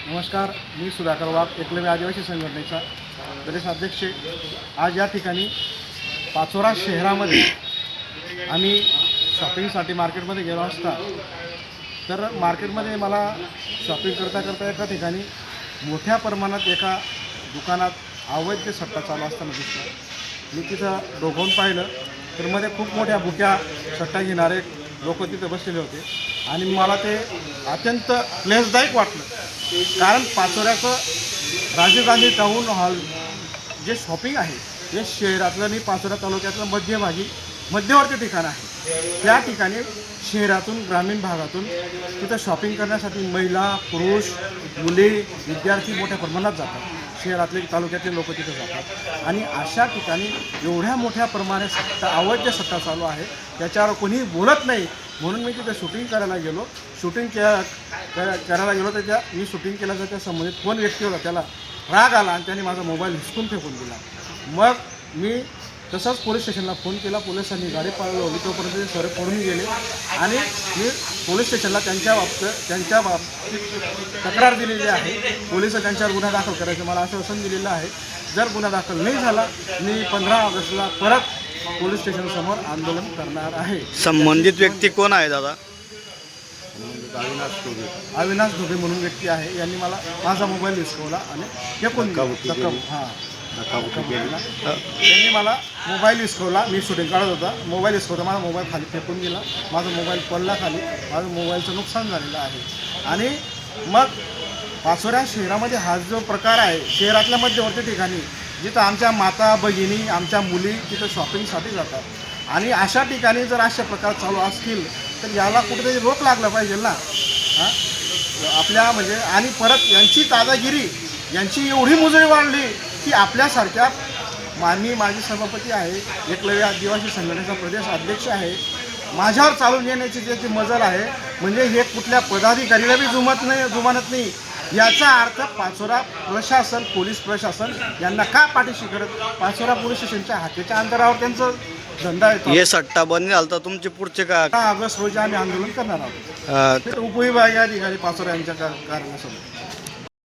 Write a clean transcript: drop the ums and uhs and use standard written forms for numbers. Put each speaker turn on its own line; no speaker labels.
नमस्कार, मी सुधाकर वाघ, एकलव्य आदिवासी संघटनेचा प्रदेश अध्यक्ष. आज या ठिकाणी पाचोरा शहरामध्ये आम्ही शॉपिंगसाठी मार्केटमध्ये गेलो असता तर मार्केटमध्ये मला शॉपिंग करता एका ठिकाणी मोठ्या प्रमाणात एका दुकानात अवैध सट्टा चालू असताना दिसला. मी तिथं डोकावून पाहिलं तर मध्ये खूप मोठ्या बुक्या सट्टा घेणारे लोक तिथं बसलेले होते आणि मला ते अत्यंत क्लेशदायक वाटलं. कारण पाचोऱ्याचं राजीव गांधी टाऊन हॉल जे शॉपिंग आहे हे शहरातलं आणि पाचोरा तालुक्यातलं मध्यवर्ती ठिकाण आहे. त्या ठिकाणी शहरातून ग्रामीण भागातून तिथं शॉपिंग करण्यासाठी महिला, पुरुष, मुले, विद्यार्थी मोठ्या प्रमाणात जातात. शहरातले तालुक्यातले लोक तिथे जातात आणि अशा ठिकाणी एवढ्या मोठ्या प्रमाणे अवैध सट्टा चालू आहे त्याच्यावर कोणी बोलत नाही. म्हणून मी तिथे शूटिंग करायला गेलो. करायला गेलो तर मी शूटिंग केलं तर त्या संबंधित कोण व्यक्ती होता त्याला राग आला आणि त्याने माझा मोबाईल हिसकून फेकून दिला. मग मी तसंच पोलीस स्टेशनला फोन केला. पोलिसांनी गाडी पळवली. तोपर्यंत ते सर पळून गेले आणि मी पोलीस स्टेशनला त्यांच्या बाबतीत तक्रार दिलेली आहे. पोलिस त्यांच्यावर गुन्हा दाखल करायचं मला आश्वासन दिलेलं आहे. जर गुन्हा दाखल नाही झाला मी 15 ऑगस्टला परत पोलीस स्टेशनसमोर आंदोलन करणार आहे.
संबंधित व्यक्ती कोण आहे दादा?
अविनाश धुबे म्हणून व्यक्ती आहे. यांनी मला माझा मोबाईल हिसकवला आणि फेकून त्यांनी मला मोबाईल हिसकवला. मी शूटिंग काढत होता. मोबाईल हिसकवता माझा मोबाईल खाली फेकून गेला. माझा मोबाईल पडला खाली. माझं मोबाईलचं नुकसान झालेलं आहे. आणि मग पाचोरा शहरामध्ये हा जो प्रकार आहे शहरातल्या मध्यवर्ती ठिकाणी जिथं आमच्या माता भगिनी आमच्या मुली तिथं शॉपिंगसाठी जातात आणि अशा ठिकाणी जर अशा प्रकार चालू असतील तर याला कुठेतरी रोक लागला पाहिजे ना. आपल्या म्हणजे आणि परत यांची दादागिरी यांची एवढी मुजरी वाढली की आपल्यासारख्या मी माझे सभापती आहे, एकलव्य आदिवासी संघटनेचा प्रदेश अध्यक्ष आहे. माझ्यावर चालून येण्याची जे मजल आहे म्हणजे हे कुठल्या पदाधिकारीला बी जुमानत नाही. याचा अर्थ पाचोरा प्रशासन, पोलीस प्रशासन यांना का पाठीशी करत पाचोरा पोलीस स्टेशनच्या हाकेच्या अंतरावर त्यांचं धंदा येतो.
हे सट्टा बंद झाला तर तुमचे पुढचे काय?
15 ऑगस्ट रोजी आम्ही आंदोलन करणार आहोत उपविभागीय अधिकारी पाचोरा यांच्या कार्यालयासमोर.